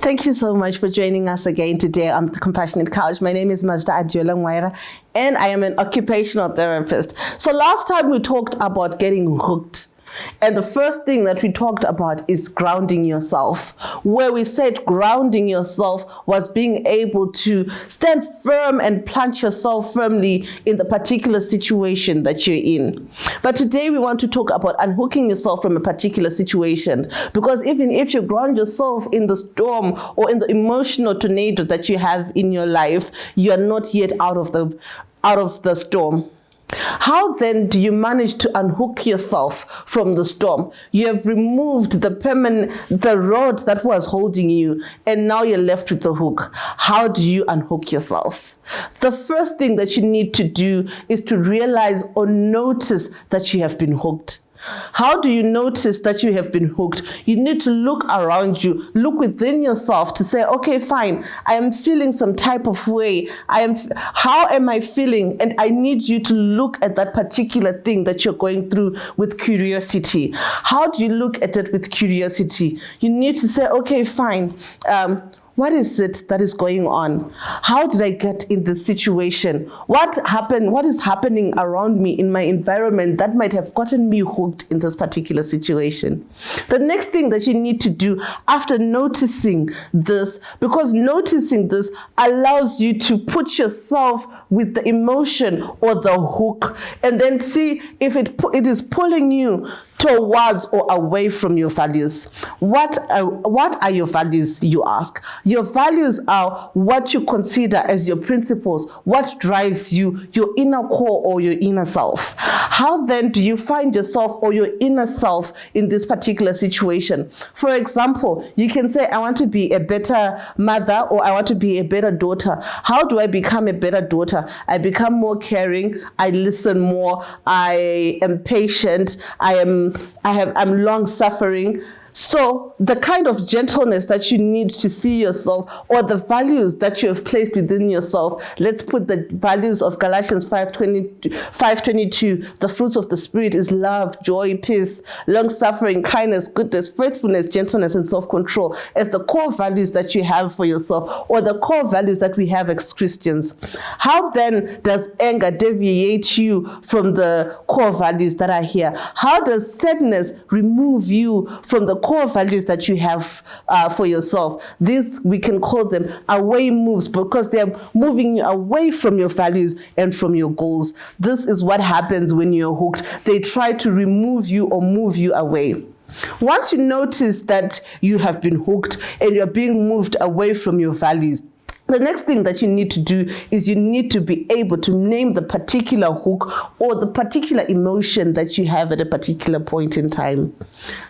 Thank you so much for joining us again today on The Compassionate Couch. My name is Majda Adjola Ngwaira, and I am an occupational therapist. So last time we talked about getting hooked. And the first thing that we talked about is grounding yourself, where we said grounding yourself was being able to stand firm and plant yourself firmly in the particular situation that you're in. But today we want to talk about unhooking yourself from a particular situation, because even if you ground yourself in the storm or in the emotional tornado that you have in your life, you are not yet out of the storm. How then do you manage to unhook yourself from the storm? You have removed the rod that was holding you, and now you're left with the hook. How do you unhook yourself? The first thing that you need to do is to realize or notice that you have been hooked. How do you notice that you have been hooked? You need to look around you, look within yourself to say, okay, fine, I am feeling some type of way. How am I feeling? And I need you to look at that particular thing that you're going through with curiosity. How do you look at it with curiosity? You need to say, okay, fine. What is it that is going on? How did I get in this situation? What happened? What is happening around me in my environment that might have gotten me hooked in this particular situation? The next thing that you need to do after noticing this, because noticing this allows you to put yourself with the emotion or the hook, and then see if it is pulling you towards or away from your values. What are your values, you ask? Your values are what you consider as your principles, what drives you, your inner core or your inner self. How then do you find yourself or your inner self in this particular situation? For example, you can say, I want to be a better mother, or I want to be a better daughter. How do I become a better daughter? I become more caring, I listen more, I am patient, I'm long suffering. So the kind of gentleness that you need to see yourself, or the values that you have placed within yourself, let's put the values of Galatians 5:22, the fruits of the Spirit is love, joy, peace, long-suffering, kindness, goodness, faithfulness, gentleness, and self-control as the core values that you have for yourself, or the core values that we have as Christians. How then does anger deviate you from the core values that are here? How does sadness remove you from the core values that you have for yourself? These, we can call them away moves, because they're moving you away from your values and from your goals. This is what happens when you're hooked. They try to remove you or move you away. Once you notice that you have been hooked and you're being moved away from your values, the next thing that you need to do is you need to be able to name the particular hook or the particular emotion that you have at a particular point in time.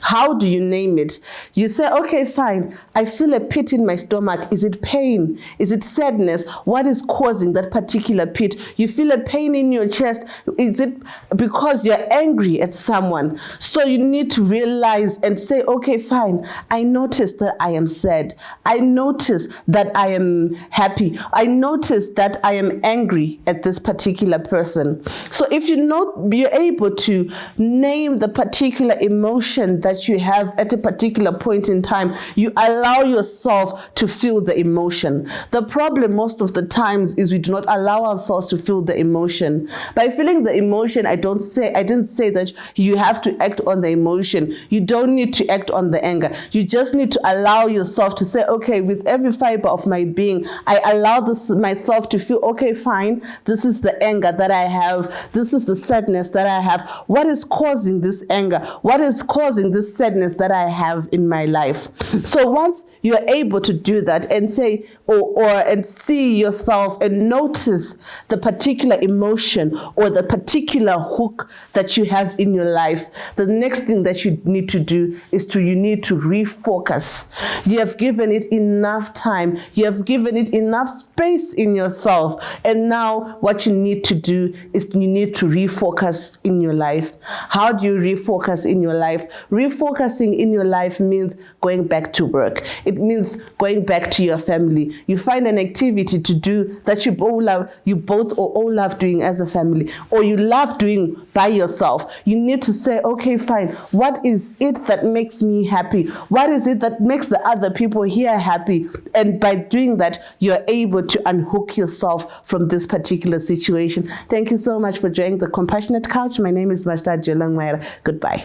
How do you name it? You say, okay, fine, I feel a pit in my stomach. Is it pain? Is it sadness? What is causing that particular pit? You feel a pain in your chest. Is it because you're angry at someone? So you need to realize and say, okay, fine, I notice that I am sad. I notice that I am happy. I notice that I am angry at this particular person. So if you're able to name the particular emotion that you have at a particular point in time, you allow yourself to feel the emotion. The problem most of the times is we do not allow ourselves to feel the emotion. By feeling the emotion, I didn't say that you have to act on the emotion. You don't need to act on the anger. You just need to allow yourself to say, okay, with every fiber of my being, I allow myself to feel, okay, fine, this is the anger that I have. This is the sadness that I have. What is causing this anger? What is causing this sadness that I have in my life? So once you're able to do that and say, and see yourself and notice the particular emotion or the particular hook that you have in your life, the next thing that you need to do is you need to refocus. You have given it enough time. You have given it need enough space in yourself. And now what you need to do is you need to refocus in your life. How do you refocus in your life? Refocusing in your life means going back to work. It means going back to your family. You find an activity to do that you both or all love doing as a family, or you love doing by yourself. You need to say, okay, fine, what is it that makes me happy? What is it that makes the other people here happy? And by doing that, you're able to unhook yourself from this particular situation. Thank you so much for joining the Compassionate Couch. My name is Majda Adjola. Goodbye.